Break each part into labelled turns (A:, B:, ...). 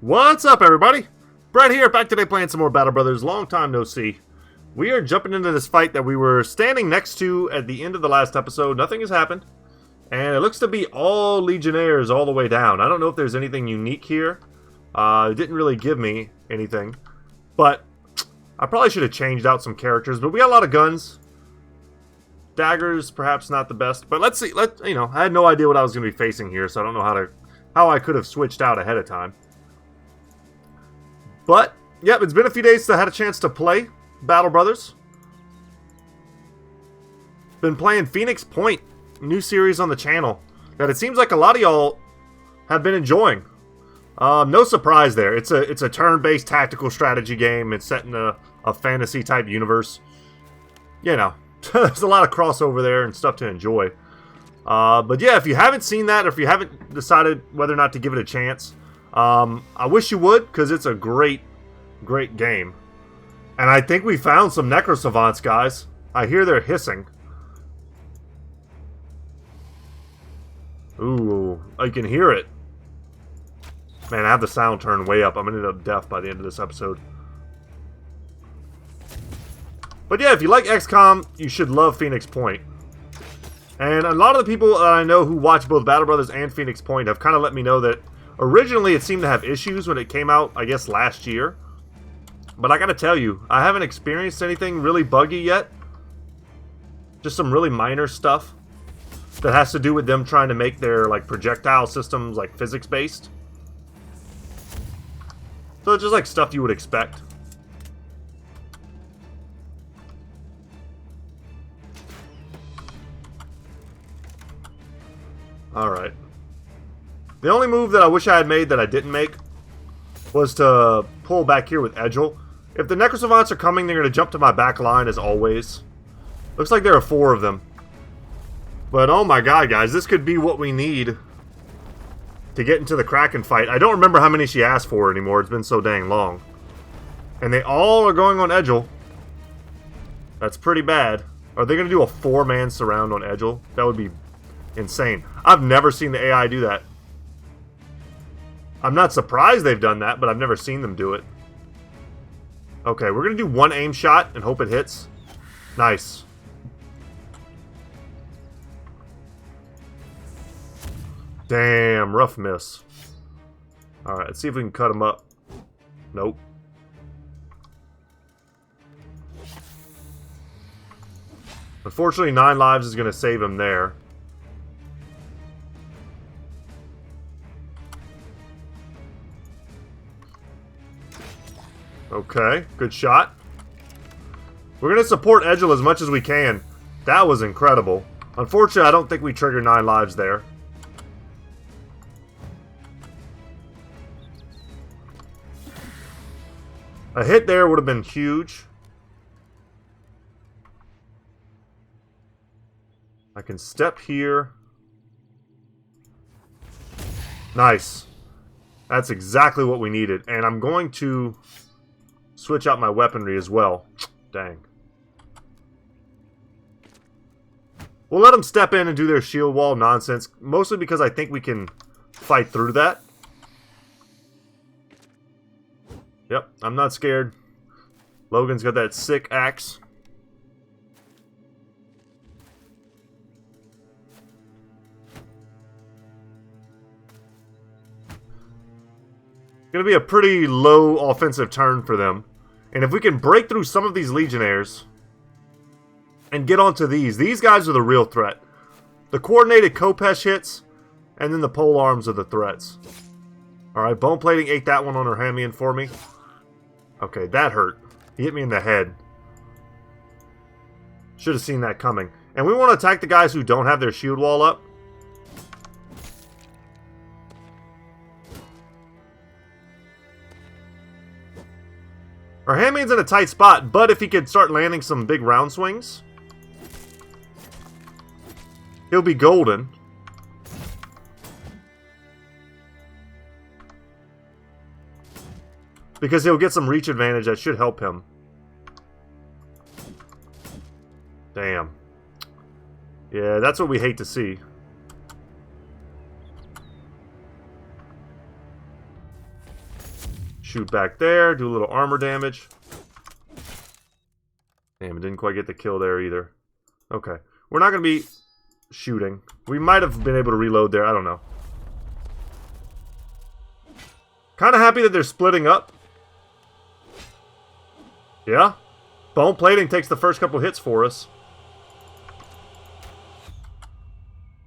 A: What's up, everybody? Brett here, back today playing some more Battle Brothers. Long time no see. We are jumping into this fight that we were standing next to at the end of the last episode. Nothing has happened. And it looks to be all Legionnaires all the way down. I don't know if there's anything unique here. It didn't really give me anything. But I probably should have changed out some characters. But we got a lot of guns. Daggers, perhaps not the best. But let's see. I had no idea what I was going to be facing here. So I don't know how I could have switched out ahead of time. But, yep, it's been a few days since I had a chance to play Battle Brothers. Been playing Phoenix Point, new series on the channel that it seems like a lot of y'all have been enjoying. No surprise there. It's a turn-based tactical strategy game. It's set in a fantasy-type universe. You know, there's a lot of crossover there and stuff to enjoy. But yeah, if you haven't seen that, or if you haven't decided whether or not to give it a chance, I wish you would, because it's a great game. And I think we found some Necrosavants, guys. I hear they're hissing. Ooh, I can hear it. Man, I have the sound turned way up. I'm going to end up deaf by the end of this episode. But yeah, if you like XCOM, you should love Phoenix Point. And a lot of the people that I know who watch both Battle Brothers and Phoenix Point have kind of let me know that originally it seemed to have issues when it came out, I guess, last year. But I gotta tell you, I haven't experienced anything really buggy yet. Just some really minor stuff that has to do with them trying to make their projectile systems physics-based. So it's just like stuff you would expect. Alright. The only move that I wish I had made that I didn't make was to pull back here with Edgel. If the Necrosavants are coming, they're going to jump to my back line as always. Looks like there are 4 of them. But oh my god, guys, this could be what we need to get into the Kraken fight. I don't remember how many she asked for anymore. It's been so dang long. And they all are going on Edgel. That's pretty bad. Are they going to do a 4-man surround on Edgel? That would be insane. I've never seen the AI do that. I'm not surprised they've done that, but I've never seen them do it. Okay, we're going to do 1 aim shot and hope it hits. Nice. Damn, rough miss. Alright, let's see if we can cut him up. Nope. Unfortunately, 9 lives is going to save him there. Okay, good shot. We're going to support Edgel as much as we can. That was incredible. Unfortunately, I don't think we triggered 9 lives there. A hit there would have been huge. I can step here. Nice. That's exactly what we needed. And I'm going to switch out my weaponry as well. Dang. We'll let them step in and do their shield wall nonsense. Mostly because I think we can fight through that. Yep, I'm not scared. Logan's got that sick axe. Going to be a pretty low offensive turn for them. And if we can break through some of these Legionnaires and get onto these guys are the real threat. The coordinated Kopesh hits, and then the pole arms are the threats. Alright, Bone Plating ate that one on her Hamian for me. Okay, that hurt. He hit me in the head. Should have seen that coming. And we want to attack the guys who don't have their shield wall up. Our Hamian's in a tight spot, but if he could start landing some big round swings, he'll be golden. Because he'll get some reach advantage that should help him. Damn. Yeah, that's what we hate to see. Shoot back there, do a little armor damage. Damn, it didn't quite get the kill there either. Okay. We're not going to be shooting. We might have been able to reload there. I don't know. Kind of happy that they're splitting up. Yeah. Bone plating takes the first couple hits for us.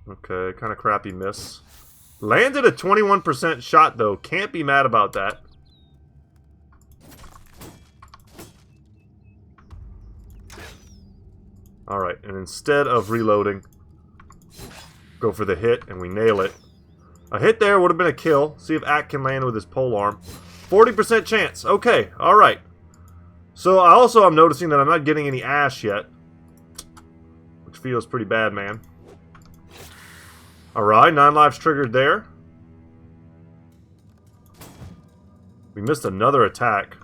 A: Okay, kind of crappy miss. Landed a 21% shot, though. Can't be mad about that. Alright, and instead of reloading, go for the hit, and we nail it. A hit there would have been a kill. See if Ack can land with his polearm. 40% chance. Okay, alright. So, I'm noticing that I'm not getting any ash yet. Which feels pretty bad, man. Alright, 9 lives triggered there. We missed another attack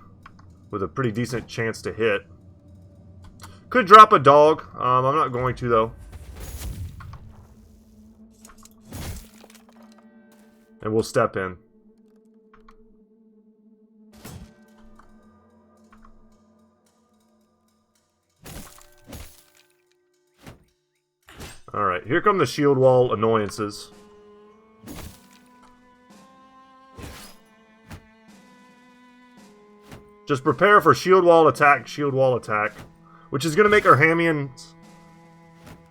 A: with a pretty decent chance to hit. Could drop a dog. I'm not going to, though. And we'll step in. Alright, here come the shield wall annoyances. Just prepare for shield wall attack, which is going to make our Hamian's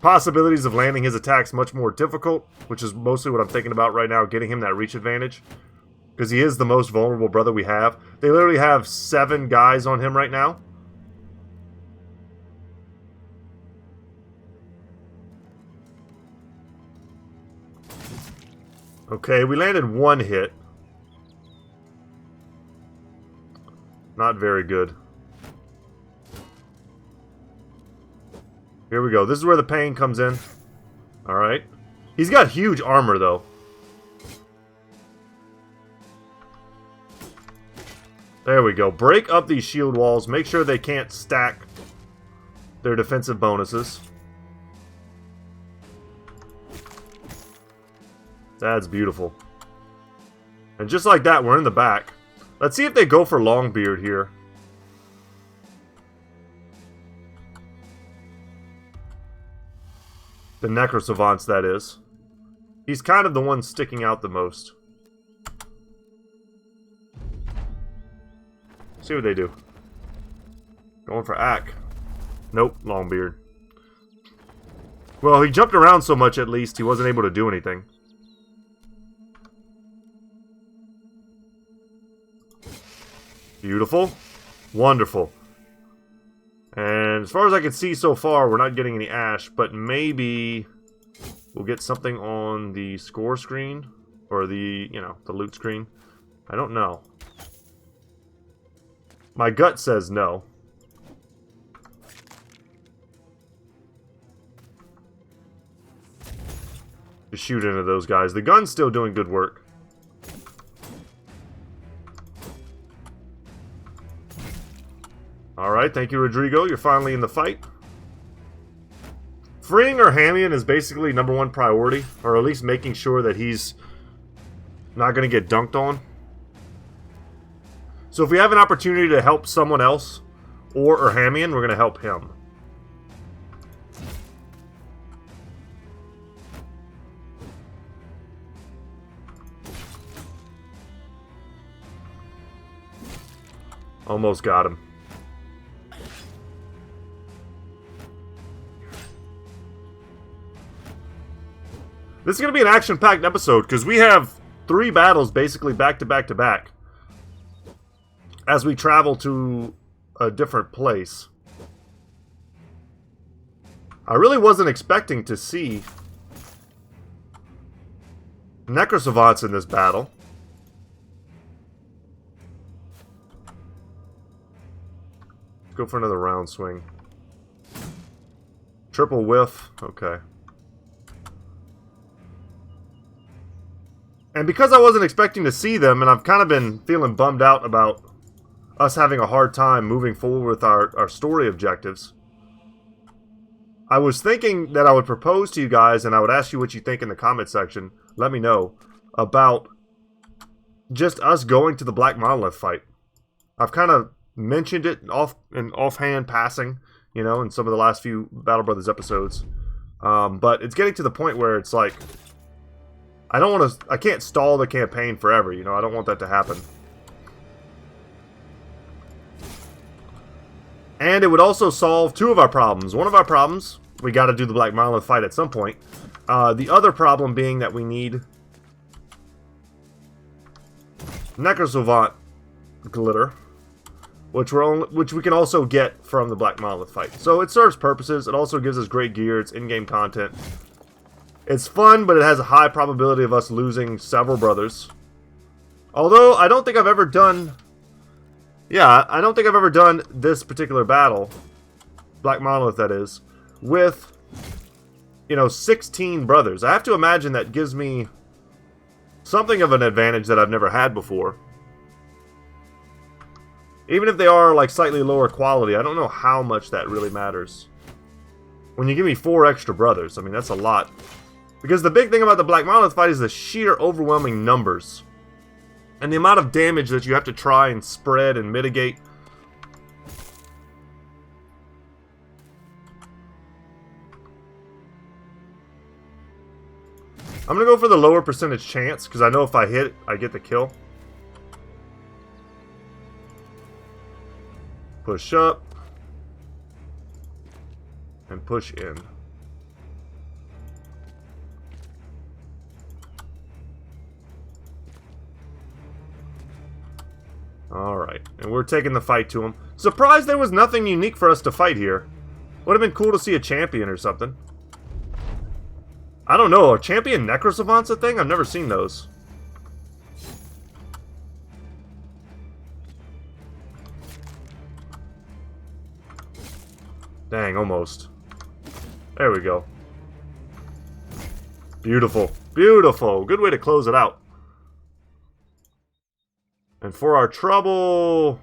A: possibilities of landing his attacks much more difficult, which is mostly what I'm thinking about right now, getting him that reach advantage. Because he is the most vulnerable brother we have. They literally have 7 guys on him right now. Okay, we landed 1 hit. Not very good. Here we go. This is where the pain comes in. Alright. He's got huge armor, though. There we go. Break up these shield walls. Make sure they can't stack their defensive bonuses. That's beautiful. And just like that, we're in the back. Let's see if they go for Longbeard here. The Necrosavants, that is. He's kind of the one sticking out the most. See what they do. Going for Ack. Nope, Longbeard. Well, he jumped around so much at least, he wasn't able to do anything. Beautiful. Wonderful. And as far as I can see so far, we're not getting any ash, but maybe we'll get something on the score screen, or the, the loot screen. I don't know. My gut says no. Just shoot into those guys. The gun's still doing good work. Alright, thank you, Rodrigo. You're finally in the fight. Freeing our Hamian is basically #1 priority, or at least making sure that he's not going to get dunked on. So if we have an opportunity to help someone else, or our Hamian, we're going to help him. Almost got him. This is going to be an action-packed episode, because we have 3 battles basically back to back to back. As we travel to a different place. I really wasn't expecting to see Necrosavants in this battle. Let's go for another round swing. Triple whiff. Okay. And because I wasn't expecting to see them, and I've kind of been feeling bummed out about us having a hard time moving forward with our story objectives, I was thinking that I would propose to you guys, and I would ask you what you think in the comment section, let me know, about just us going to the Black Monolith fight. I've kind of mentioned it in offhand passing, you know, in some of the last few Battle Brothers episodes. But it's getting to the point where it's like, I can't stall the campaign forever, you know, I don't want that to happen. And it would also solve two of our problems. One of our problems, we got to do the Black Monolith fight at some point. The other problem being that we need Necrosavant glitter, which we can also get from the Black Monolith fight. So it serves purposes. It also gives us great gear. It's in-game content. It's fun, but it has a high probability of us losing several brothers. Although I don't think I've ever done... Yeah, I don't think I've ever done this particular battle, Black Monolith that is, with, you know, 16 brothers. I have to imagine that gives me something of an advantage that I've never had before. Even if they are, like, slightly lower quality, I don't know how much that really matters. When you give me 4 extra brothers, I mean, that's a lot. Because the big thing about the Black Monolith fight is the sheer overwhelming numbers. And the amount of damage that you have to try and spread and mitigate. I'm going to go for the lower percentage chance, because I know if I hit, I get the kill. Push up. And push in. Alright, and we're taking the fight to him. Surprised there was nothing unique for us to fight here. Would have been cool to see a champion or something. I don't know, are champion Necrosavants a thing? I've never seen those. Dang, almost. There we go. Beautiful. Beautiful. Good way to close it out. And for our trouble...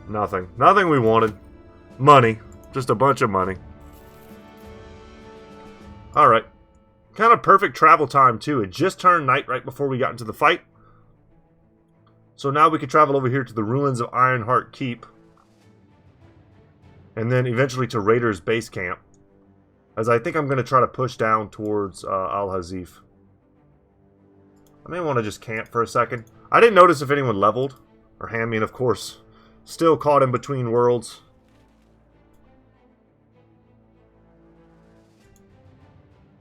A: Nothing. Nothing we wanted. Money. Just a bunch of money. Alright. Kind of perfect travel time, too. It just turned night right before we got into the fight. So now we can travel over here to the ruins of Ironheart Keep. And then eventually to Raiders base camp. As I think I'm going to try to push down towards Al-Hazif. I may want to just camp for a second. I didn't notice if anyone leveled. Or Hameen, of course. Still caught in between worlds.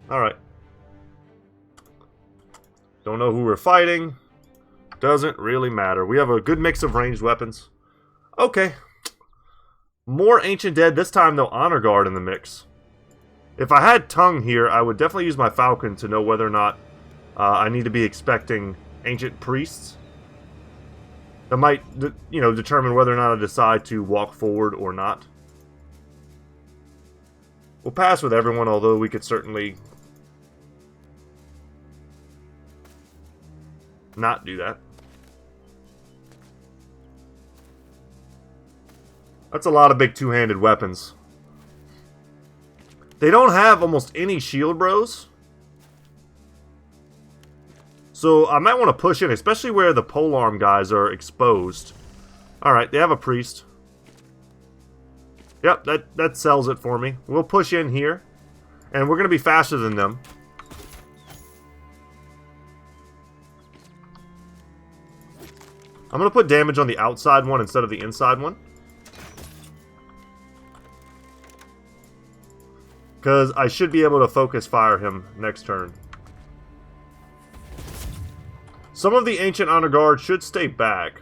A: Alright. Don't know who we're fighting. Doesn't really matter. We have a good mix of ranged weapons. Okay. More Ancient Dead. This time, though, Honor Guard in the mix. If I had Tongue here, I would definitely use my Falcon to know whether or not I need to be expecting Ancient Priests. That might, you know, determine whether or not I decide to walk forward or not. We'll pass with everyone, although we could certainly not do that. That's a lot of big two-handed weapons. They don't have almost any shield bros. So I might want to push in, especially where the polearm guys are exposed. Alright, they have a priest. Yep, that sells it for me. We'll push in here. And we're going to be faster than them. I'm going to put damage on the outside one instead of the inside one. Because I should be able to focus fire him next turn. Some of the Ancient Honor Guard should stay back.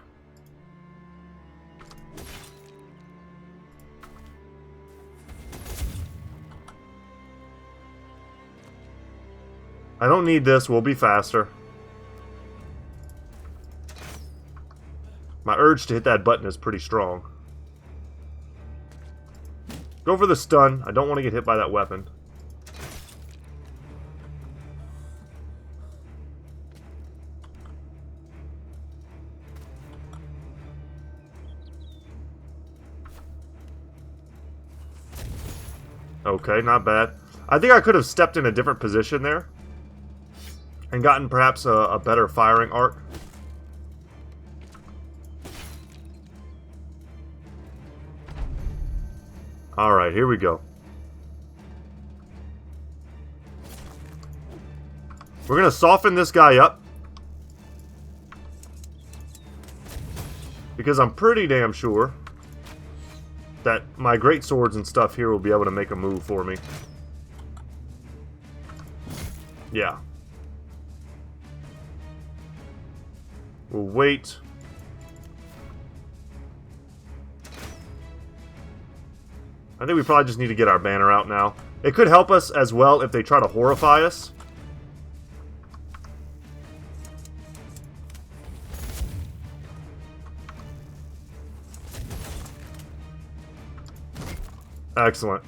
A: I don't need this, we'll be faster. My urge to hit that button is pretty strong. Go for the stun. I don't want to get hit by that weapon. Okay, not bad. I think I could have stepped in a different position there. And gotten perhaps a better firing arc. Alright, here we go. We're going to soften this guy up. Because I'm pretty damn sure that my great swords and stuff here will be able to make a move for me. Yeah. We'll wait. I think we probably just need to get our banner out now. It could help us as well if they try to horrify us. Excellent.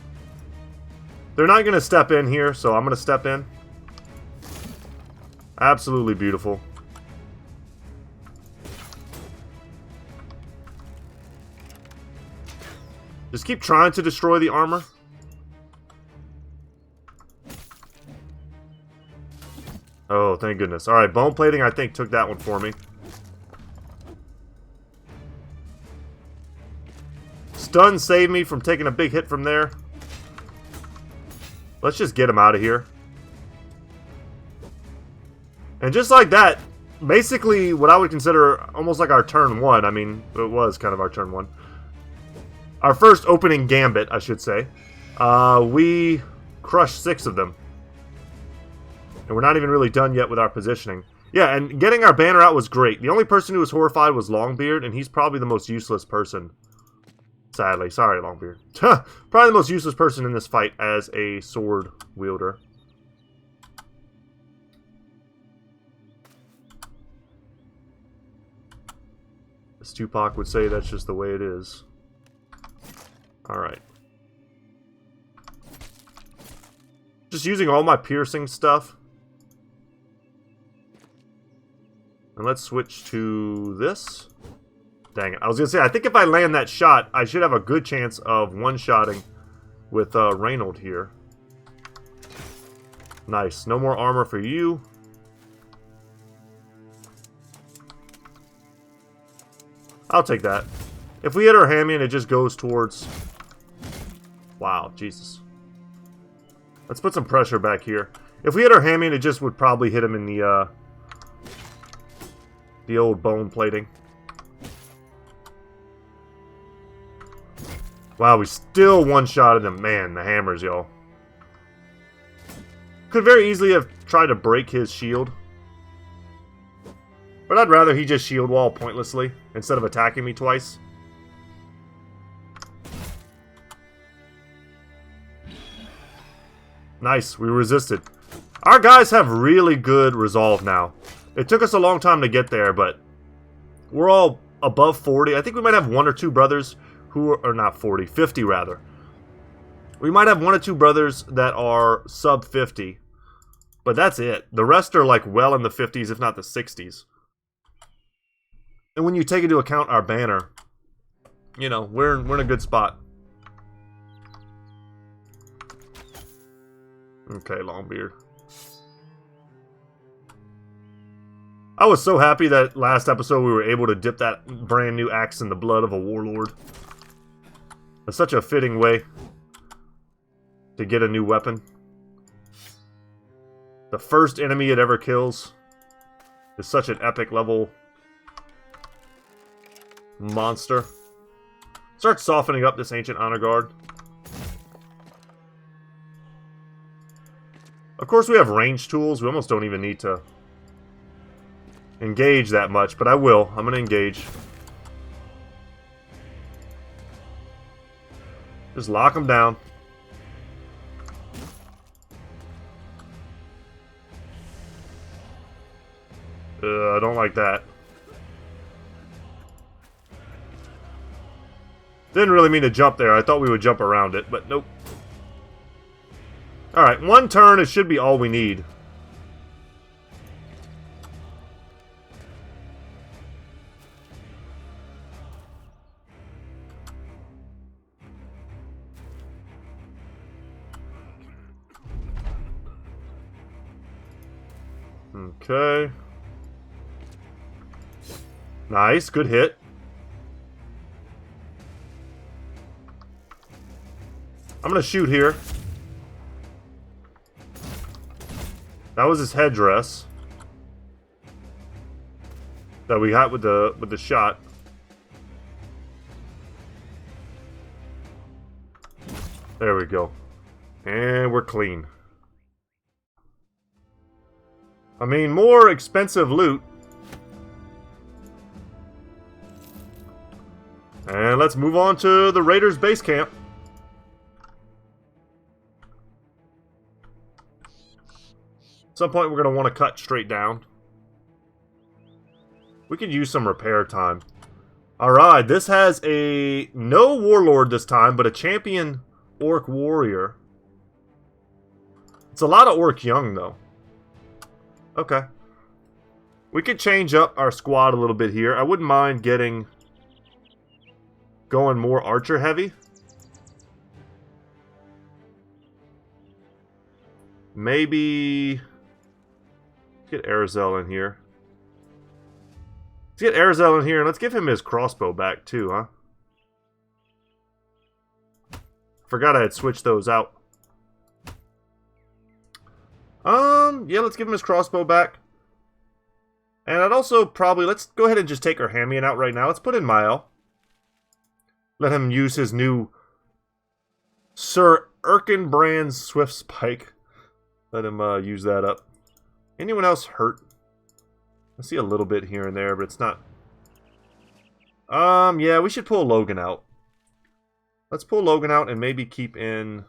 A: They're not going to step in here, so I'm going to step in. Absolutely beautiful. Just keep trying to destroy the armor. Oh, thank goodness. Alright, bone plating I think took that one for me. Stun saved me from taking a big hit from there. Let's just get him out of here. And just like that, basically what I would consider almost like our turn one. I mean, it was kind of our turn one. Our first opening gambit, I should say. We crushed 6 of them. And we're not even really done yet with our positioning. Yeah, and getting our banner out was great. The only person who was horrified was Longbeard, and he's probably the most useless person. Sadly. Sorry, Longbeard. Probably the most useless person in this fight as a sword wielder. As Tupac would say, that's just the way it is. Alright. Just using all my piercing stuff. And let's switch to this. Dang it. I was going to say, I think if I land that shot, I should have a good chance of one-shotting with Reynold here. Nice. No more armor for you. I'll take that. If we hit our Hamian, it just goes towards... Wow, Jesus. Let's put some pressure back here. If we hit our Hamian, it just would probably hit him in the old bone plating. Wow, we still one-shotted him. Man, the hammers, y'all. Could very easily have tried to break his shield. But I'd rather he just shield wall pointlessly instead of attacking me twice. Nice, we resisted. Our guys have really good resolve now. It took us a long time to get there, but we're all above 40. I think we might have 1 or 2 brothers who are not 40, 50 rather. We might have 1 or 2 brothers that are sub 50, but that's it. The rest are like well in the 50s, if not the 60s. And when you take into account our banner, you know, we're in a good spot. Okay, Longbeard. I was so happy that last episode we were able to dip that brand new axe in the blood of a warlord. It's such a fitting way to get a new weapon. The first enemy it ever kills is such an epic level monster. Start softening up this ancient honor guard. Of course we have range tools. We almost don't even need to engage that much, but I will. I'm going to engage. Just lock them down. I don't like that. Didn't really mean to jump there. I thought we would jump around it, but nope. Alright, 1 turn, it should be all we need. Okay. Nice, good hit. I'm gonna shoot here. That was his headdress that we got with the shot. There we go. And we're clean. I mean, more expensive loot. And let's move on to the Raiders base camp. At some point we're going to want to cut straight down. We could use some repair time. Alright, this has a no warlord this time, but a champion orc warrior. It's a lot of orc young though. Okay. We could change up our squad a little bit here. I wouldn't mind going more archer heavy. Maybe get Arazel in here. Let's get Arazel in here and let's give him his crossbow back too, huh? Forgot I had switched those out. Yeah, let's give him his crossbow back. And I'd also probably, let's go ahead and just take our Hamian out right now. Let's put in Mael. Let him use his new Sir Erkenbrand's Swift Spike. Let him use that up. Anyone else hurt? I see a little bit here and there, but it's not. Yeah, we should pull Logan out. Let's pull Logan out and maybe keep in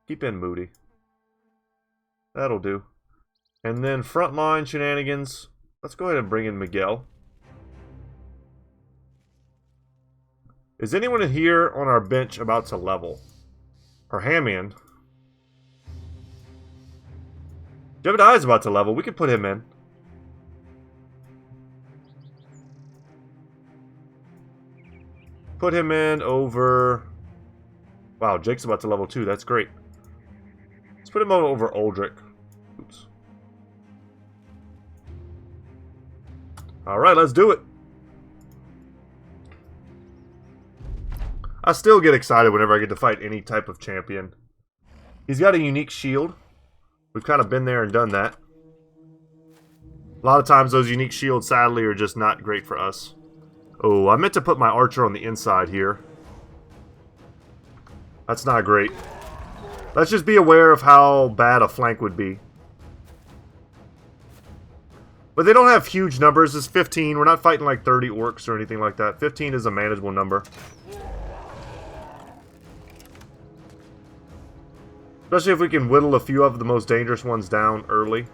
A: Moody. That'll do. And then frontline shenanigans. Let's go ahead and bring in Miguel. Is anyone in here on our bench about to level? Or Hamian? Jebediah is about to level. We could put him in. Put him in over... Wow, Jake's about to level 2. That's great. Let's put him over Uldric. Oops. Alright, let's do it. I still get excited whenever I get to fight any type of champion. He's got a unique shield. We've kind of been there and done that. A lot of times those unique shields, sadly, are just not great for us. Oh, I meant to put my archer on the inside here. That's not great. Let's just be aware of how bad a flank would be. But they don't have huge numbers. It's 15. We're not fighting like 30 orcs or anything like that. 15 is a manageable number. Especially if we can whittle a few of the most dangerous ones down early.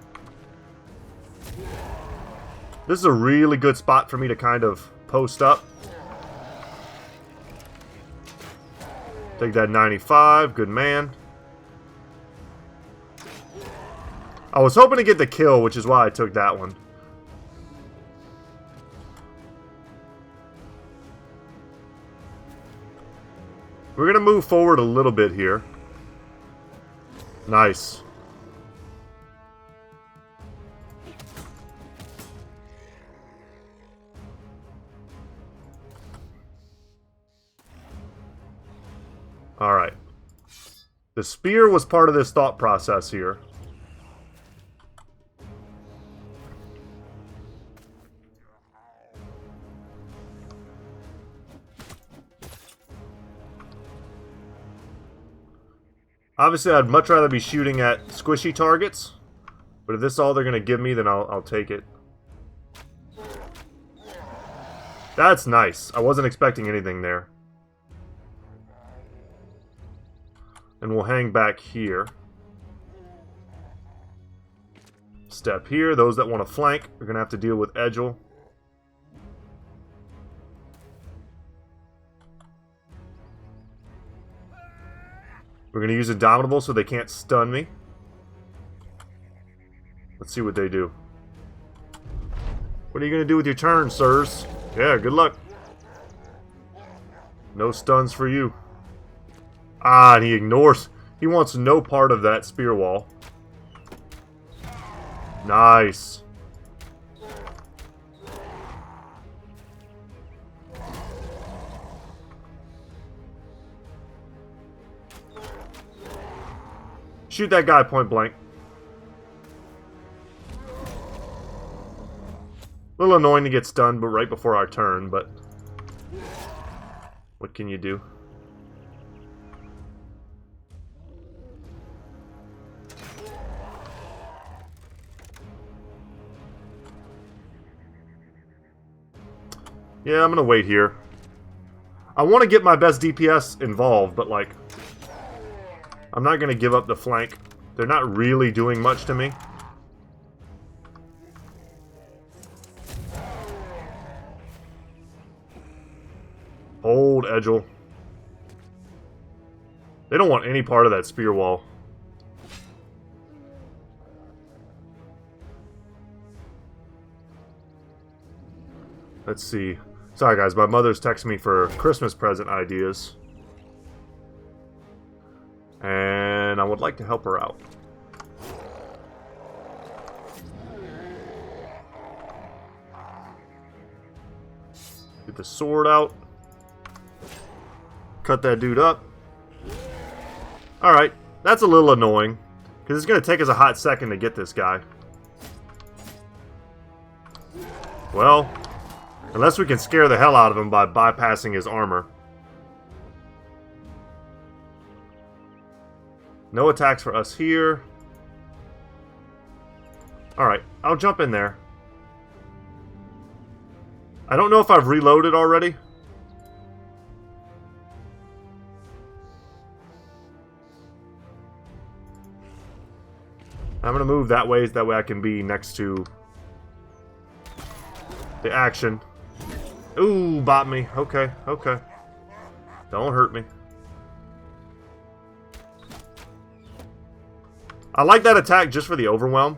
A: This is a really good spot for me to kind of post up. Take that 95. Good man. I was hoping to get the kill, which is why I took that one. We're going to move forward a little bit here. Nice. Alright. The spear was part of this thought process here. Obviously, I'd much rather be shooting at squishy targets. But if this is all they're going to give me, then I'll take it. That's nice. I wasn't expecting anything there. And we'll hang back here. Step here. Those that want to flank are going to have to deal with Edgel. We're going to use Indomitable so they can't stun me. Let's see what they do. What are you going to do with your turn, sirs? Yeah, good luck. No stuns for you. Ah, and he ignores. He wants no part of that spear wall. Nice. Shoot that guy point blank. A little annoying to get stunned, but right before our turn, but what can you do? Yeah, I'm gonna wait here. I want to get my best DPS involved, but like, I'm not gonna give up the flank. They're not really doing much to me. Hold, Edgel. They don't want any part of that spear wall. Let's see. Sorry guys, my mother's texting me for Christmas present ideas. And I would like to help her out. Get the sword out. Cut that dude up. Alright, that's a little annoying. Because it's going to take us a hot second to get this guy. Well, unless we can scare the hell out of him by bypassing his armor. No attacks for us here. Alright, I'll jump in there. I don't know if I've reloaded already. I'm going to move that way I can be next to the action. Ooh, bot me. Okay, okay. Don't hurt me. I like that attack just for the overwhelm.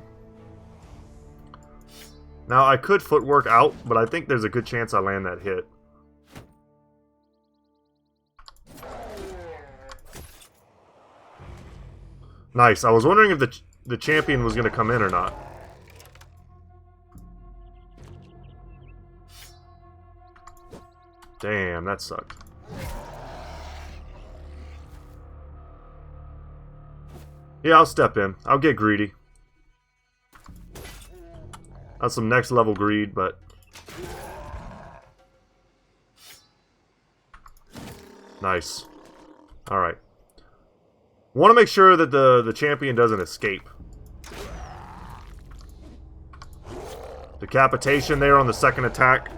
A: Now, I could footwork out, but I think there's a good chance I land that hit. Nice. I was wondering if the champion was going to come in or not. Damn, that sucked. Yeah, I'll step in. I'll get greedy. That's some next level greed, but... Nice. Alright. Want to make sure that the champion doesn't escape. Decapitation there on the second attack.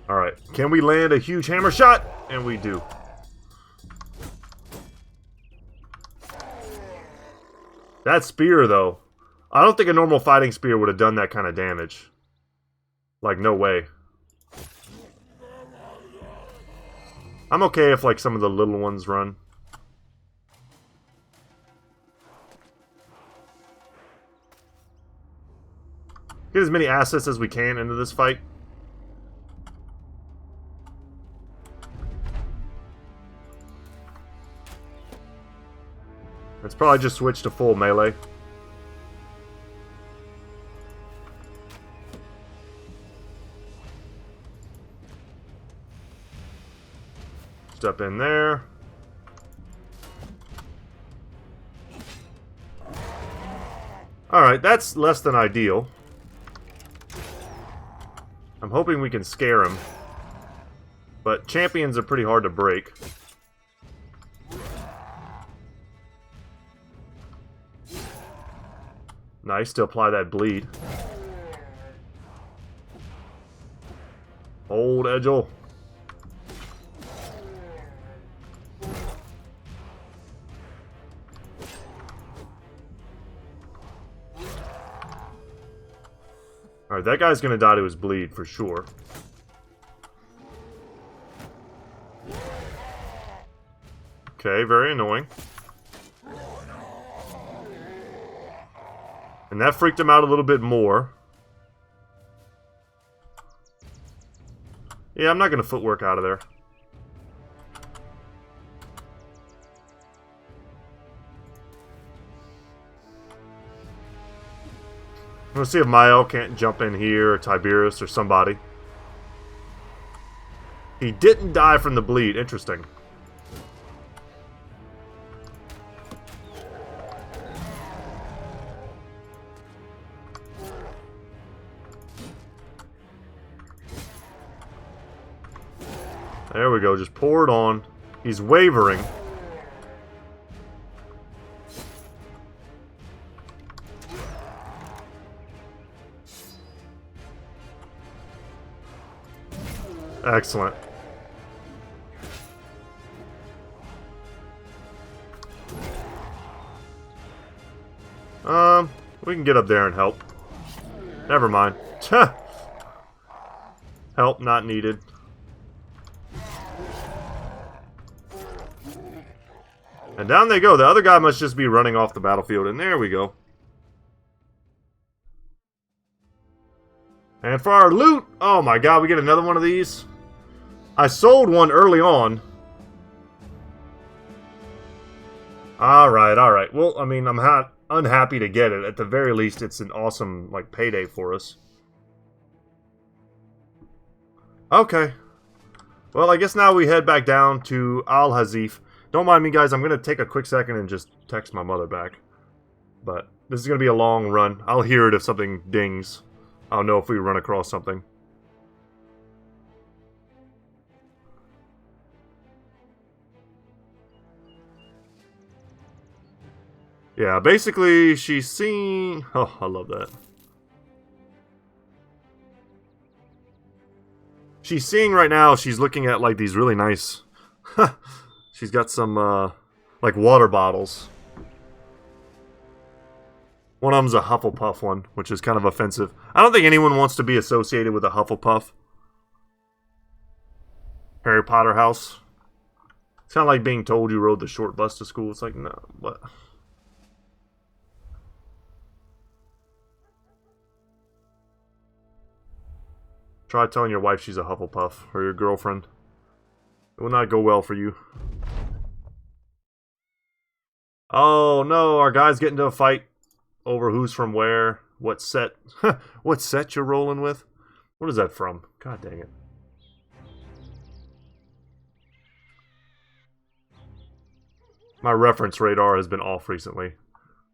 A: Alright, can we land a huge hammer shot? And we do. That spear, though. I don't think a normal fighting spear would have done that kind of damage. Like, no way. I'm okay if, like, some of the little ones run. Get as many assets as we can into this fight. Let's probably just switch to full melee. Step in there. Alright, that's less than ideal. I'm hoping we can scare him. But champions are pretty hard to break. Nice to apply that bleed. Old Edgel. Alright, that guy's gonna die to his bleed for sure. Okay, very annoying. And that freaked him out a little bit more. Yeah, I'm not going to footwork out of there. Let's see if Mael can't jump in here, or Tiberius, or somebody. He didn't die from the bleed. Interesting. There we go. Just pour it on. He's wavering. Excellent. We can get up there and help. Never mind. Help not needed. And down they go. The other guy must just be running off the battlefield. And there we go. And for our loot, oh my god, we get another one of these. I sold one early on. Alright, alright. Well, I mean, I'm not unhappy to get it. At the very least, it's an awesome, like, payday for us. Okay. Well, I guess now we head back down to Al-Hazif. Don't mind me, guys. I'm going to take a quick second and just text my mother back. But this is going to be a long run. I'll hear it if something dings. I'll know if we run across something. Yeah, basically, she's seeing... Oh, I love that. She's seeing right now, she's looking at, like, these really nice... She's got some, like, water bottles. One of them's a Hufflepuff one, which is kind of offensive. I don't think anyone wants to be associated with a Hufflepuff. Harry Potter house. It's kind of like being told you rode the short bus to school. It's like, no, what? Try telling your wife she's a Hufflepuff, or your girlfriend. It will not go well for you. Oh no, our guys get into a fight over who's from where, what set. What set you're rolling with? What is that from? God dang it. My reference radar has been off recently.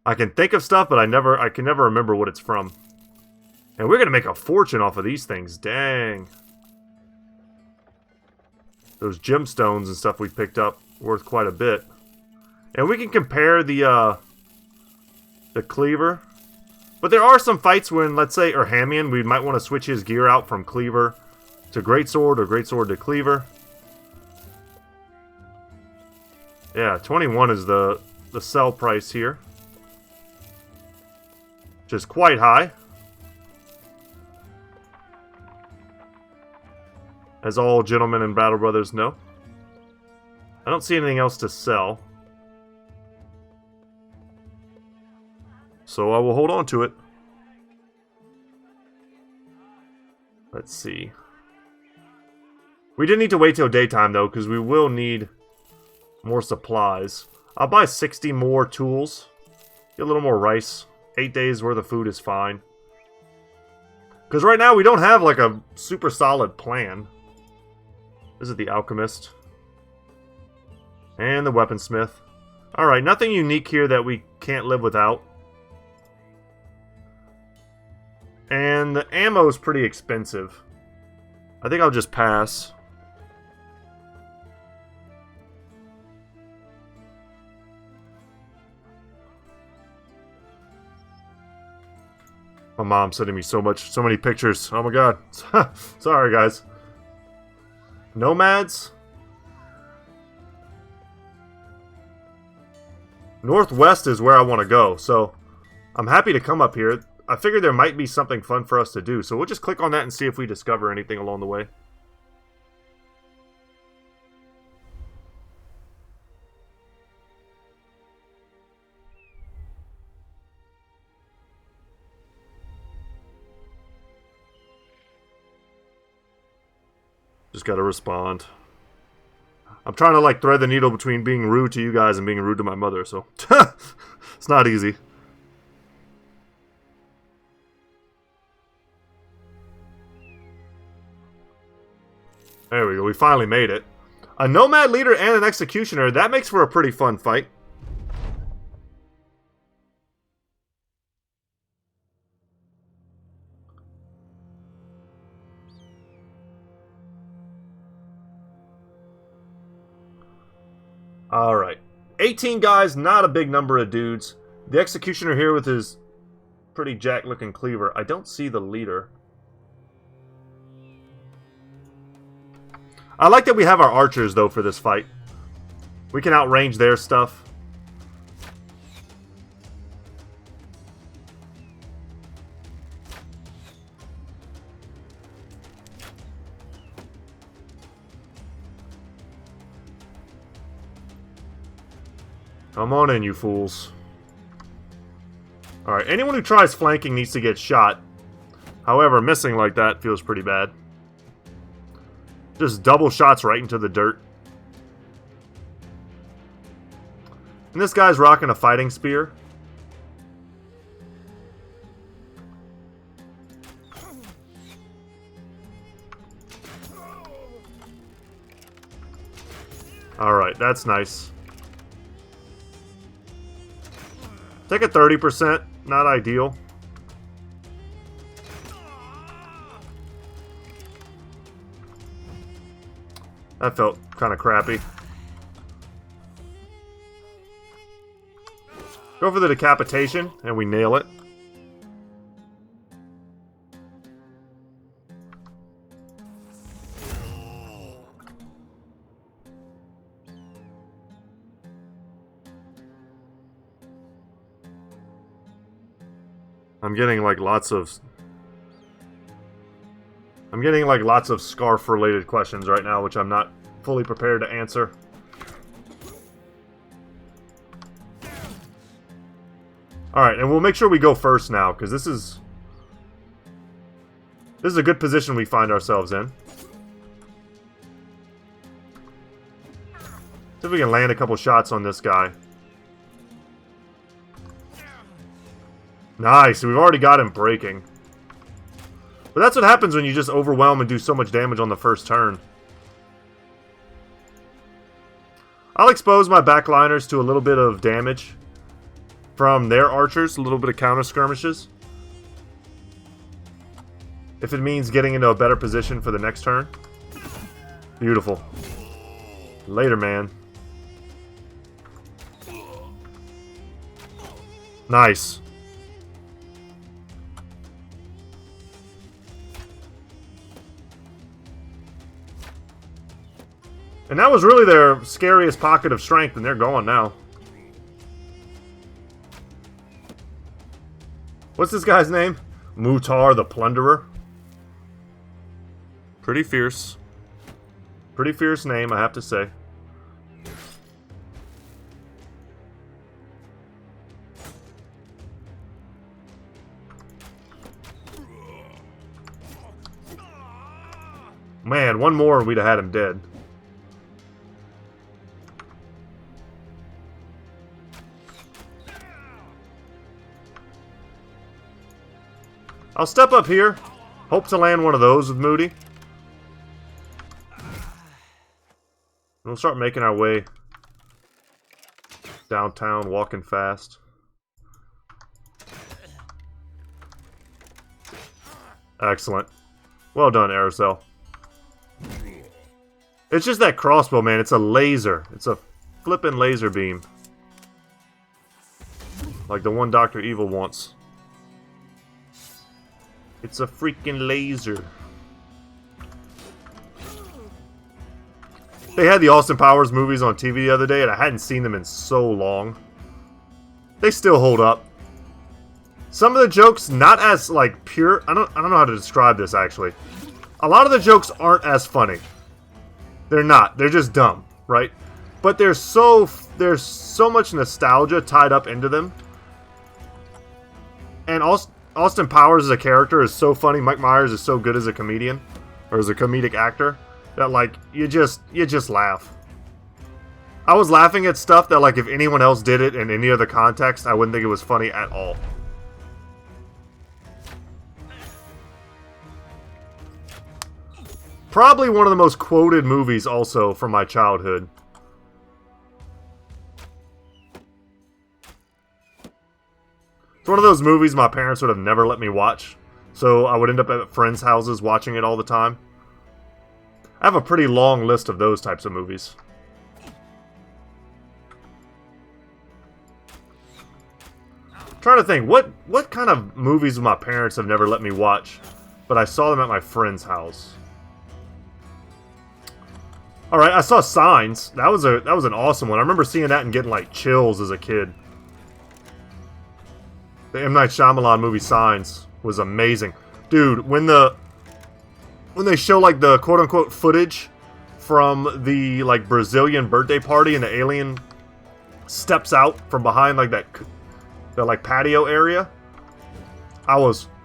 A: I can think of stuff, but I can never remember what it's from. And we're gonna make a fortune off of these things. Dang. Those gemstones and stuff we picked up worth quite a bit. And we can compare the cleaver. But there are some fights when, let's say, Urhamian, we might want to switch his gear out from cleaver to greatsword or greatsword to cleaver. Yeah, 21 is the sell price here. Which is quite high. As all gentlemen and battle brothers know. I don't see anything else to sell. So I will hold on to it. Let's see. We didn't need to wait till daytime though, because we will need more supplies. I'll buy 60 more tools. Get a little more rice. 8 days worth of food is fine. Because right now we don't have like a super solid plan. This is the alchemist. And the weaponsmith. Alright, nothing unique here that we can't live without. And the ammo is pretty expensive. I think I'll just pass. My mom's sending me so many pictures. Oh my god. Sorry, guys. Nomads? Northwest is where I want to go, so I'm happy to come up here. I figured there might be something fun for us to do, so we'll just click on that and see if we discover anything along the way. Just gotta respond. I'm trying to like thread the needle between being rude to you guys and being rude to my mother, so it's not easy. There we go. We finally made it. A Nomad Leader and an Executioner. That makes for a pretty fun fight. Alright. 18 guys, not a big number of dudes. The Executioner here with his pretty jack-looking cleaver. I don't see the leader. I like that we have our archers, though, for this fight. We can outrange their stuff. Come on in, you fools. Alright, anyone who tries flanking needs to get shot. However, missing like that feels pretty bad. Just double shots right into the dirt. And this guy's rocking a fighting spear. Alright, that's nice. Take a 30%, not ideal. That felt kind of crappy. Go for the decapitation, and we nail it. I'm getting like lots of scarf-related questions right now, which I'm not fully prepared to answer. Alright, and we'll make sure we go first now, because this is a good position we find ourselves in. See if we can land a couple shots on this guy. Nice, we've already got him breaking. But that's what happens when you just overwhelm and do so much damage on the first turn. I'll expose my backliners to a little bit of damage from their archers, a little bit of counter skirmishes. If it means getting into a better position for the next turn. Beautiful. Later, man. Nice. And that was really their scariest pocket of strength, and they're gone now. What's this guy's name? Mutar the Plunderer. Pretty fierce. Pretty fierce name, I have to say. Man, one more and we'd have had him dead. I'll step up here. Hope to land one of those with Moody. We'll start making our way downtown, walking fast. Excellent. Well done, Aerosol. It's just that crossbow, man. It's a laser. It's a flippin' laser beam. Like the one Dr. Evil wants. It's a freaking laser. They had the Austin Powers movies on TV the other day, and I hadn't seen them in so long. They still hold up. Some of the jokes, not as, like, pure... I don't know how to describe this, actually. A lot of the jokes aren't as funny. They're not. They're just dumb, right? But there's so much nostalgia tied up into them. And Austin Powers as a character is so funny. Mike Myers is so good as a comedian, or as a comedic actor, that like you just laugh. I was laughing at stuff that like if anyone else did it in any other context, I wouldn't think it was funny at all. Probably one of the most quoted movies also from my childhood. It's one of those movies my parents would have never let me watch. So I would end up at friends' houses watching it all the time. I have a pretty long list of those types of movies. I'm trying to think, what kind of movies my parents have never let me watch, but I saw them at my friend's house. Alright, I saw Signs. That was an awesome one. I remember seeing that and getting like chills as a kid. The M. Night Shyamalan movie Signs was amazing. Dude, when they show like the quote-unquote footage from the like Brazilian birthday party and the alien steps out from behind like the like patio area, I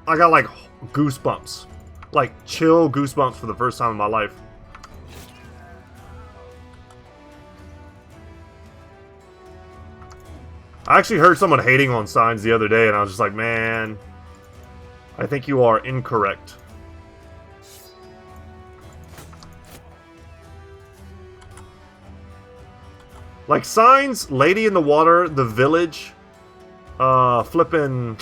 A: got like goosebumps. Like chill goosebumps for the first time in my life. I actually heard someone hating on Signs the other day, and I was just like, man, I think you are incorrect. Like Signs, Lady in the Water, The Village, flippin'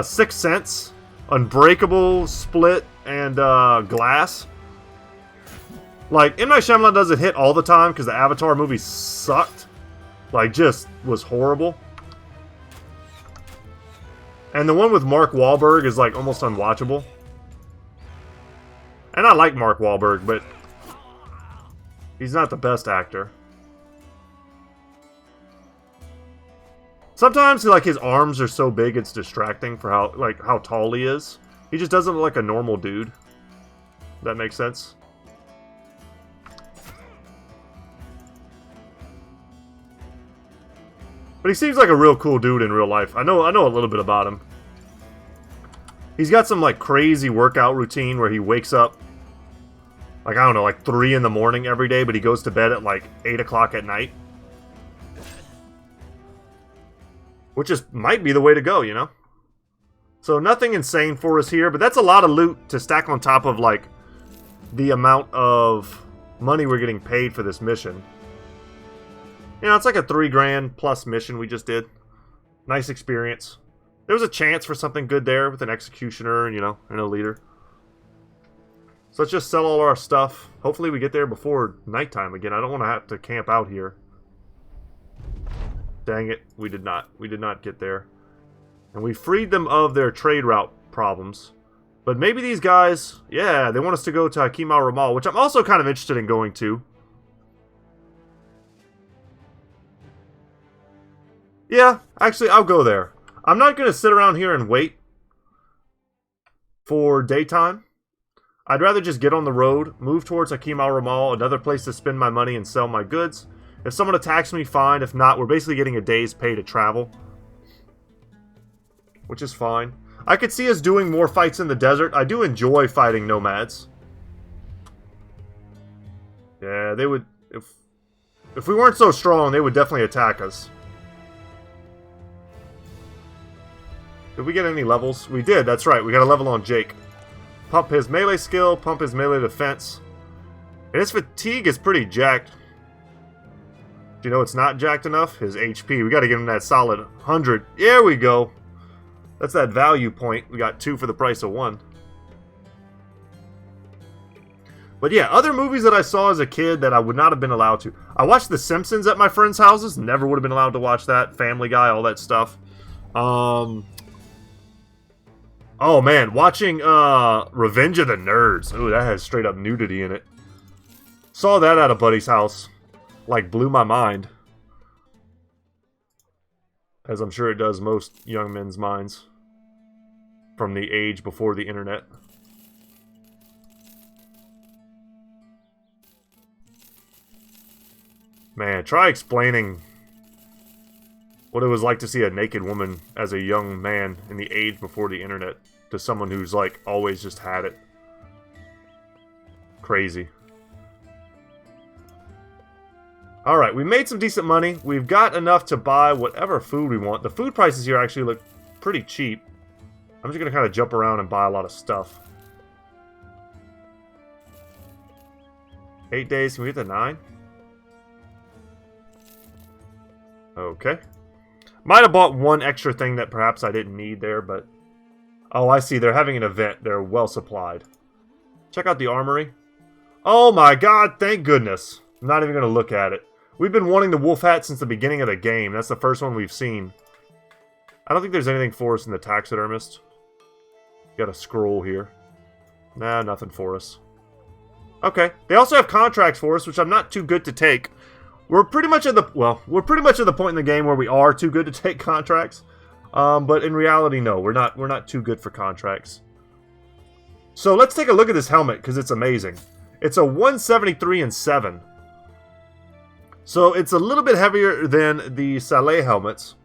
A: Sixth Sense, Unbreakable, Split, and Glass. Like, M. Night Shyamalan doesn't hit all the time because the Avatar movie sucked. Like, just was horrible. And the one with Mark Wahlberg is, like, almost unwatchable. And I like Mark Wahlberg, but he's not the best actor. Sometimes, like, his arms are so big it's distracting for how tall he is. He just doesn't look like a normal dude. That makes sense. But he seems like a real cool dude in real life. I know a little bit about him. He's got some like crazy workout routine where he wakes up like, I don't know, like 3 in the morning every day, but he goes to bed at like 8 o'clock at night. Which is might be the way to go, you know? So nothing insane for us here, but that's a lot of loot to stack on top of like the amount of money we're getting paid for this mission. You know, it's like a 3 grand plus mission we just did. Nice experience. There was a chance for something good there with an executioner and, you know, and a leader. So let's just sell all our stuff. Hopefully we get there before nighttime again. I don't want to have to camp out here. Dang it, we did not. We did not get there. And we freed them of their trade route problems. But maybe these guys, yeah, they want us to go to Hakim al-Ramal, which I'm also kind of interested in going to. Yeah, actually, I'll go there. I'm not going to sit around here and wait for daytime. I'd rather just get on the road, move towards Hakim al-Ramal, another place to spend my money and sell my goods. If someone attacks me, fine. If not, we're basically getting a day's pay to travel. Which is fine. I could see us doing more fights in the desert. I do enjoy fighting nomads. Yeah, they would... If we weren't so strong, they would definitely attack us. Did we get any levels? We did, that's right. We got a level on Jake. Pump his melee skill, pump his melee defense. And his fatigue is pretty jacked. Do you know it's not jacked enough? His HP. We got to give him that solid 100. There we go. That's that value point. We got 2 for the price of 1. But yeah, other movies that I saw as a kid that I would not have been allowed to. I watched The Simpsons at my friends' houses. Never would have been allowed to watch that. Family Guy, all that stuff. Oh man, watching Revenge of the Nerds. Ooh, that has straight up nudity in it. Saw that at a buddy's house. Like, blew my mind. As I'm sure it does most young men's minds. From the age before the internet. Man, try explaining what it was like to see a naked woman as a young man in the age before the internet to someone who's, like, always just had it. Crazy. Alright, we made some decent money. We've got enough to buy whatever food we want. The food prices here actually look pretty cheap. I'm just going to kind of jump around and buy a lot of stuff. 8 days. Can we get to 9? Okay. Might have bought one extra thing that perhaps I didn't need there, but... Oh, I see. They're having an event. They're well supplied. Check out the armory. Oh my god, thank goodness. I'm not even going to look at it. We've been wanting the wolf hat since the beginning of the game. That's the first one we've seen. I don't think there's anything for us in the taxidermist. Got a scroll here. Nah, nothing for us. Okay. They also have contracts for us, which I'm not too good to take. We're pretty much at the point in the game where we are too good to take contracts. But in reality, no, we're not too good for contracts. So let's take a look at this helmet because it's amazing. It's a 173 and 7. So it's a little bit heavier than the Saleh helmets.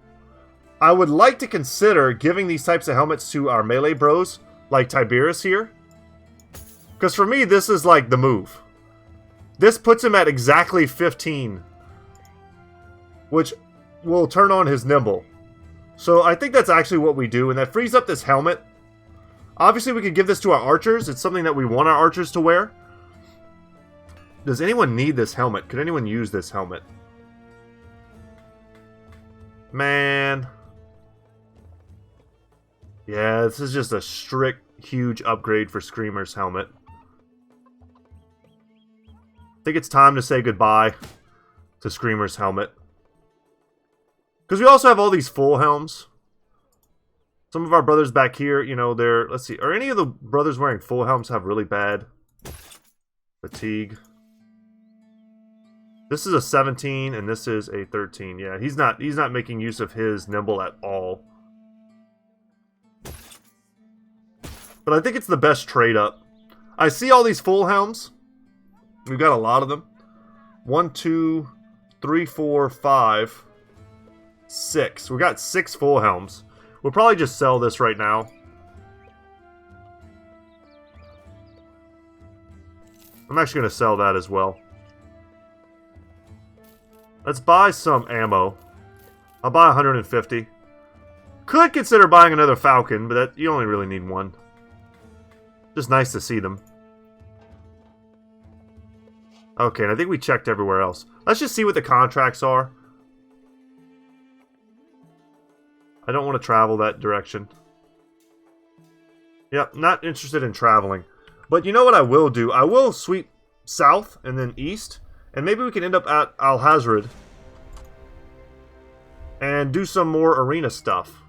A: I would like to consider giving these types of helmets to our melee bros, like Tiberius here. Because for me, this is like the move. This puts him at exactly 15. Which will turn on his nimble. So I think that's actually what we do, and that frees up this helmet. Obviously, we could give this to our archers. It's something that we want our archers to wear. Does anyone need this helmet? Could anyone use this helmet? Man. Yeah, this is just a strict, huge upgrade for Screamer's helmet. I think it's time to say goodbye to Screamer's helmet. Because we also have all these full helms. Some of our brothers back here, you know, they're... Let's see. Are any of the brothers wearing full helms have really bad fatigue? This is a 17 and this is a 13. Yeah, he's not making use of his nimble at all. But I think it's the best trade up. I see all these full helms. We've got a lot of them. 1, 2, 3, 4, 5, 6. We got 6 full helms. We'll probably just sell this right now. I'm actually going to sell that as well. Let's buy some ammo. I'll buy 150. Could consider buying another Falcon, but that you only really need one. Just nice to see them. Okay, and I think we checked everywhere else. Let's just see what the contracts are. I don't want to travel that direction. Yep, not interested in traveling. But you know what I will do? I will sweep south and then east. And maybe we can end up at Al-Hazred. And do some more arena stuff.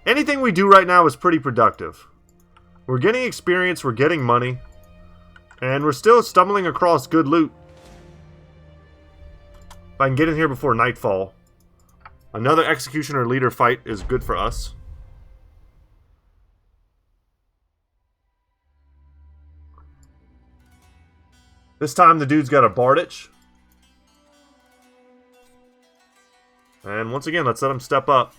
A: Anything we do right now is pretty productive. We're getting experience, we're getting money. And we're still stumbling across good loot. If I can get in here before nightfall. Another Executioner Leader fight is good for us. This time the dude's got a Bardich. And once again, let's let him step up.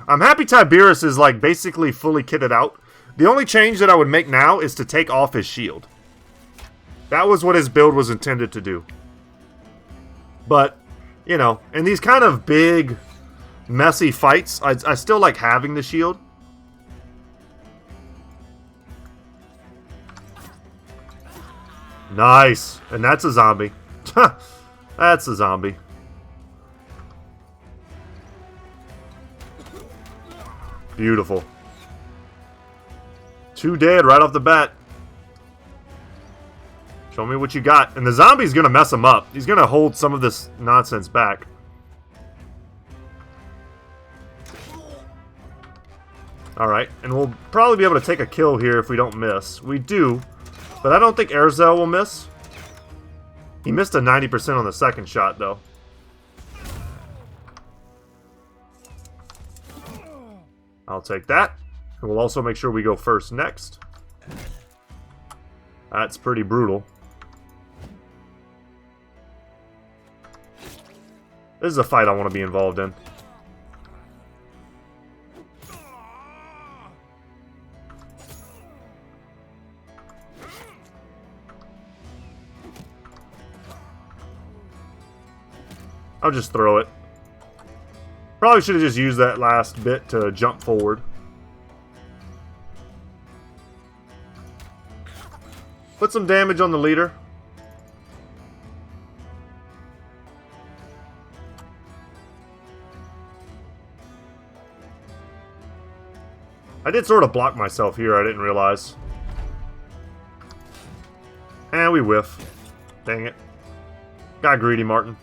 A: I'm happy Tiberius is like basically fully kitted out. The only change that I would make now is to take off his shield. That was what his build was intended to do. But, you know, in these kind of big, messy fights, I still like having the shield. Nice. And that's a zombie. That's a zombie. Beautiful. 2 dead right off the bat. Show me what you got. And the zombie's going to mess him up. He's going to hold some of this nonsense back. Alright, and we'll probably be able to take a kill here if we don't miss. We do, but I don't think Erzel will miss. He missed a 90% on the second shot, though. I'll take that. And we'll also make sure we go first next. That's pretty brutal. This is a fight I want to be involved in. I'll just throw it. Probably should have just used that last bit to jump forward. Put some damage on the leader. I did sort of block myself here, I didn't realize. And we whiff. Dang it. Got greedy, Martin.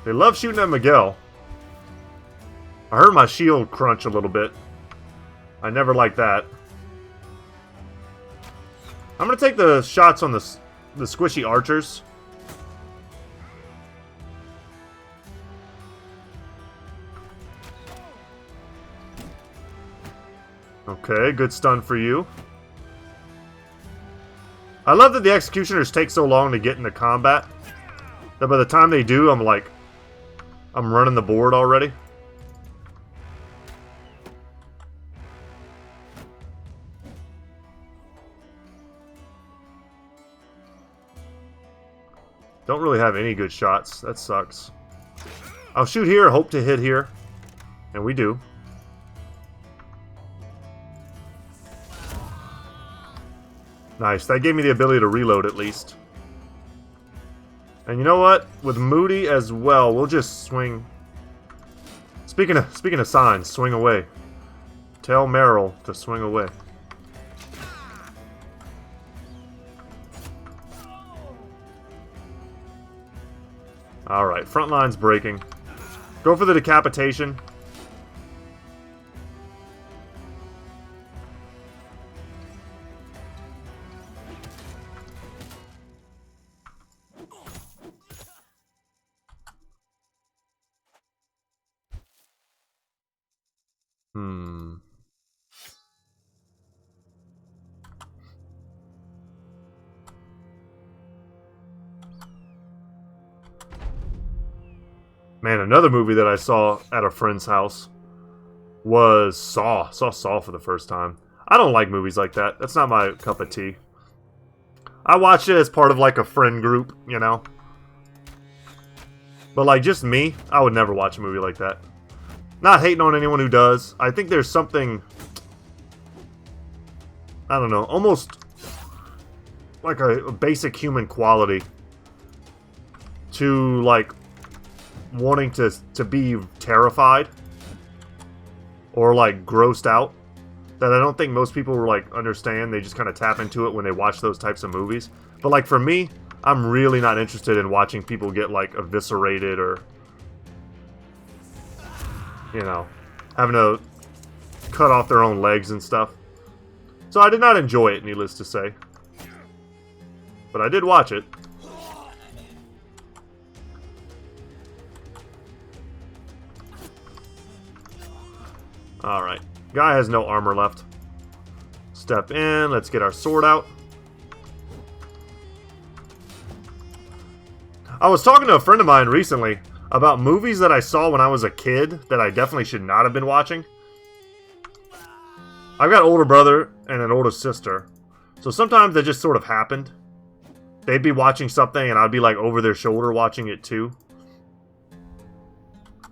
A: They love shooting at Miguel. I heard my shield crunch a little bit. I never liked that. I'm going to take the shots on the squishy archers. Okay, good stun for you. I love that the executioners take so long to get into combat that by the time they do, I'm running the board already. Don't really have any good shots. That sucks. I'll shoot here, hope to hit here. And we do. Nice. That gave me the ability to reload at least. And you know what? With Moody as well, we'll just swing. Speaking of signs, swing away. Tell Meryl to swing away. Alright, front line's breaking. Go for the decapitation. Man, another movie that I saw at a friend's house was Saw. Saw Saw for the first time. I don't like movies like that. That's not my cup of tea. I watched it as part of like a friend group, you know? But like just me, I would never watch a movie like that. Not hating on anyone who does. I think there's something, I don't know, almost like a basic human quality to like wanting to be terrified or like grossed out that I don't think most people like understand. They just kind of tap into it when they watch those types of movies. But like for me, I'm really not interested in watching people get like eviscerated or, you know, having to cut off their own legs and stuff. So I did not enjoy it, needless to say. But I did watch it. Alright. Guy has no armor left. Step in. Let's get our sword out. I was talking to a friend of mine recently about movies that I saw when I was a kid that I definitely should not have been watching. I've got an older brother and an older sister. So sometimes that just sort of happened. They'd be watching something and I'd be like over their shoulder watching it too.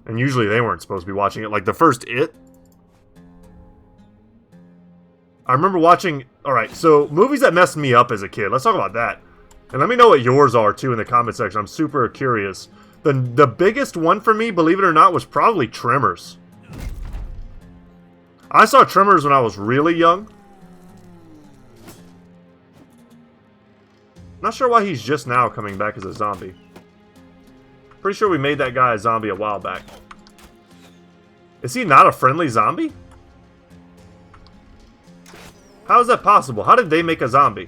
A: And usually they weren't supposed to be watching it. Like the first It. I remember watching... Alright, so movies that messed me up as a kid. Let's talk about that. And let me know what yours are, too, in the comment section. I'm super curious. The biggest one for me, believe it or not, was probably Tremors. I saw Tremors when I was really young. Not sure why he's just now coming back as a zombie. Pretty sure we made that guy a zombie a while back. Is he not a friendly zombie? How is that possible? How did they make a zombie?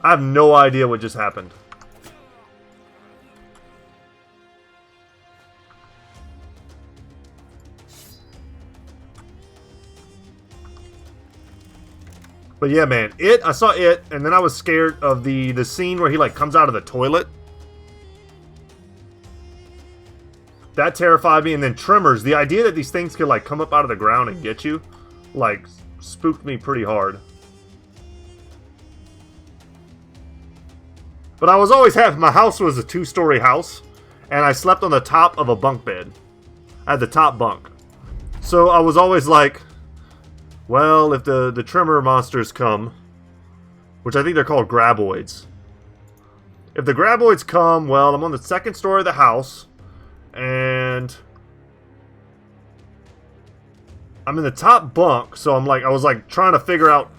A: I have no idea what just happened. But yeah, man, I saw It, and then I was scared of the scene where he like comes out of the toilet. That terrified me, and then Tremors, the idea that these things could like come up out of the ground and get you, like, spooked me pretty hard. But I was always happy. My house was a 2-story house, and I slept on the top of a bunk bed. I had the top bunk. So I was always like, well, if the Tremor monsters come, which I think they're called graboids. If the graboids come, well, I'm on the second story of the house, and I'm in the top bunk, so I was like trying to figure out,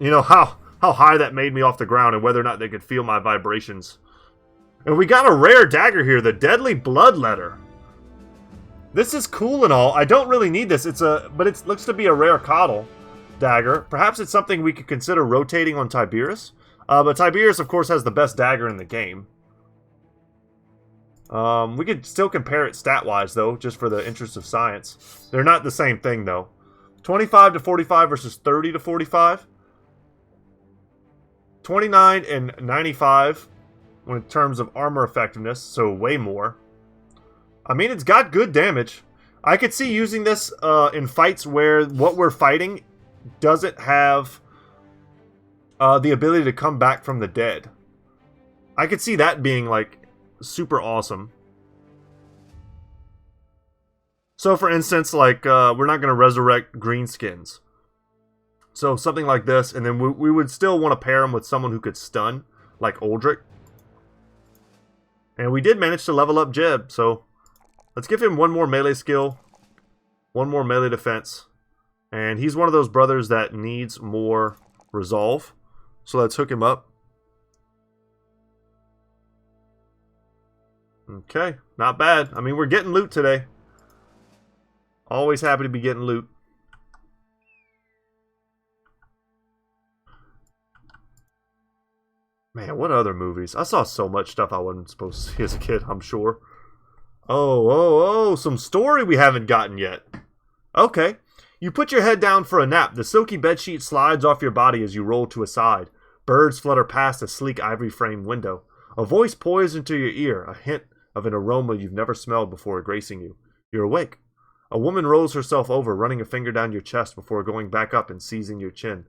A: how high that made me off the ground and whether or not they could feel my vibrations. And we got a rare dagger here, the Deadly Bloodletter. This is cool and all. I don't really need this. But it looks to be a rare coddle dagger. Perhaps it's something we could consider rotating on Tiberius. But Tiberius, of course, has the best dagger in the game. We could still compare it stat-wise, though, just for the interest of science. They're not the same thing, though. 25 to 45 versus 30 to 45. 29 and 95 in terms of armor effectiveness, so way more. I mean, it's got good damage. I could see using this in fights where what we're fighting doesn't have the ability to come back from the dead. I could see that being, like, super awesome. So, for instance, like, we're not going to resurrect greenskins. So, something like this, and then we would still want to pair them with someone who could stun, like Uldric. And we did manage to level up Jeb, so let's give him one more melee skill, one more melee defense. And he's one of those brothers that needs more resolve. So let's hook him up. Okay, not bad. I mean, we're getting loot today. Always happy to be getting loot. Man, what other movies? I saw so much stuff I wasn't supposed to see as a kid, I'm sure. Oh, some story we haven't gotten yet. Okay. You put your head down for a nap. The silky bedsheet slides off your body as you roll to a side. Birds flutter past a sleek ivory-framed window. A voice pours into your ear, a hint of an aroma you've never smelled before gracing you. You're awake. A woman rolls herself over, running a finger down your chest before going back up and seizing your chin.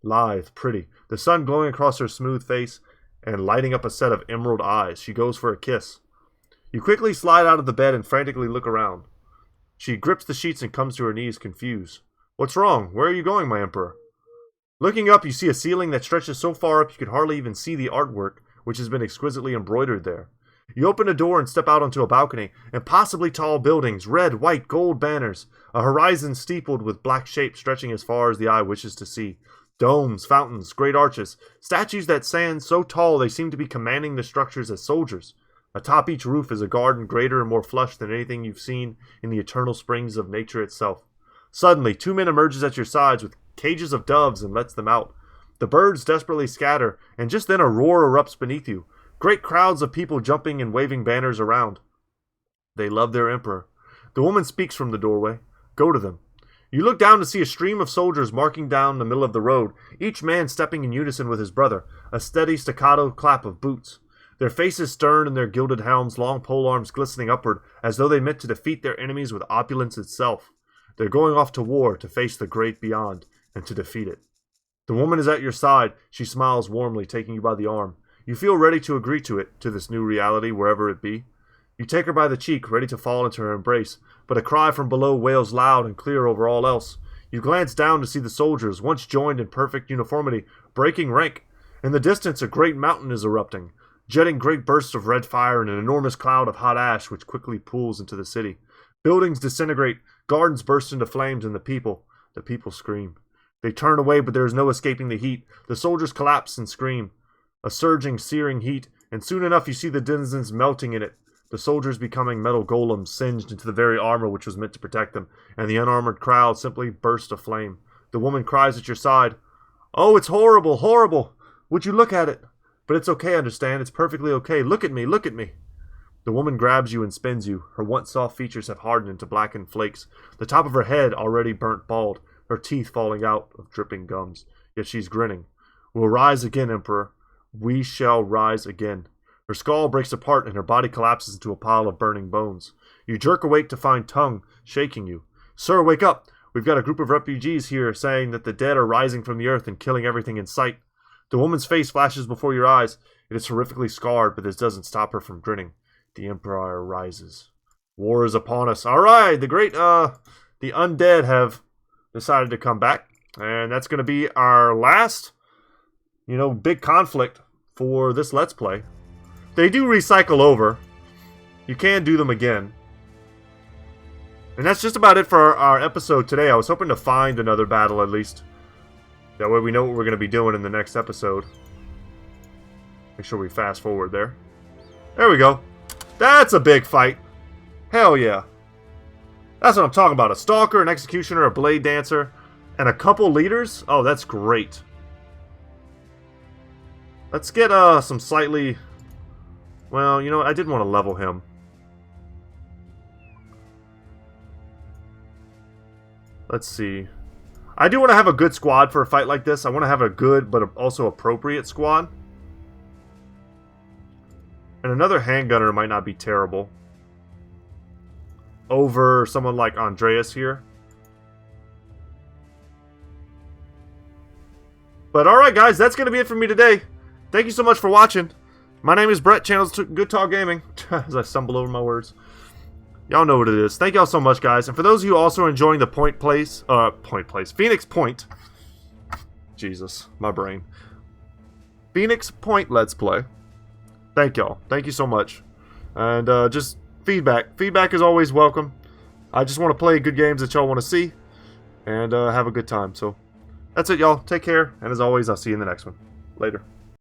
A: Lithe, pretty, the sun glowing across her smooth face and lighting up a set of emerald eyes. She goes for a kiss. You quickly slide out of the bed and frantically look around. She grips the sheets and comes to her knees, confused. What's wrong? Where are you going, my emperor? Looking up, you see a ceiling that stretches so far up you could hardly even see the artwork, which has been exquisitely embroidered there. You open a door and step out onto a balcony. Impossibly tall buildings, red, white, gold banners. A horizon steepled with black shapes stretching as far as the eye wishes to see. Domes, fountains, great arches. Statues that stand so tall they seem to be commanding the structures as soldiers. Atop each roof is a garden greater and more flush than anything you've seen in the eternal springs of nature itself. Suddenly, 2 men emerges at your sides with cages of doves and lets them out. The birds desperately scatter, and just then a roar erupts beneath you. Great crowds of people jumping and waving banners around. They love their emperor. The woman speaks from the doorway. Go to them. You look down to see a stream of soldiers marking down the middle of the road, each man stepping in unison with his brother, a steady staccato clap of boots. Their faces stern and their gilded helms, long polearms glistening upward, as though they meant to defeat their enemies with opulence itself. They're going off to war, to face the great beyond, and to defeat it. The woman is at your side. She smiles warmly, taking you by the arm. You feel ready to agree to it, to this new reality, wherever it be. You take her by the cheek, ready to fall into her embrace, but a cry from below wails loud and clear over all else. You glance down to see the soldiers, once joined in perfect uniformity, breaking rank. In the distance, a great mountain is erupting, jetting great bursts of red fire and an enormous cloud of hot ash which quickly pools into the city. Buildings disintegrate, gardens burst into flames, and the people scream. They turn away, but there is no escaping the heat. The soldiers collapse and scream. A surging, searing heat, and soon enough you see the denizens melting in it. The soldiers becoming metal golems singed into the very armor which was meant to protect them, and the unarmored crowd simply burst aflame. The woman cries at your side, "Oh, it's horrible, horrible! Would you look at it? But it's okay, understand? It's perfectly okay. Look at me, look at me!" The woman grabs you and spins you. Her once soft features have hardened into blackened flakes. The top of her head already burnt bald, her teeth falling out of dripping gums. Yet she's grinning. "We'll rise again, Emperor. We shall rise again." Her skull breaks apart and her body collapses into a pile of burning bones. You jerk awake to find Tongue shaking you. "Sir, wake up! We've got a group of refugees here saying that the dead are rising from the earth and killing everything in sight." The woman's face flashes before your eyes. It is horrifically scarred, but this doesn't stop her from grinning. The Empire rises. War is upon us. Alright, the undead have decided to come back. And that's going to be our last, big conflict for this Let's Play. They do recycle over. You can do them again. And that's just about it for our episode today. I was hoping to find another battle at least. That way we know what we're going to be doing in the next episode. Make sure we fast forward there. There we go. That's a big fight. Hell yeah. That's what I'm talking about. A Stalker, an Executioner, a Blade Dancer, and a couple leaders. Oh, that's great. Let's get some slightly... Well, you know what? I did want to level him. Let's see. I do want to have a good squad for a fight like this. I want to have a good, but also appropriate squad. And another handgunner might not be terrible. Over someone like Andreas here. But alright guys, that's going to be it for me today. Thank you so much for watching. My name is Brett, channel's Goodtalk Gaming. As I stumble over my words. Y'all know what it is. Thank y'all so much, guys. And for those of you also enjoying the Phoenix Point. Jesus, my brain. Phoenix Point Let's Play. Thank y'all. Thank you so much. And just feedback. Feedback is always welcome. I just want to play good games that y'all want to see. And have a good time. So, that's it, y'all. Take care. And as always, I'll see you in the next one. Later.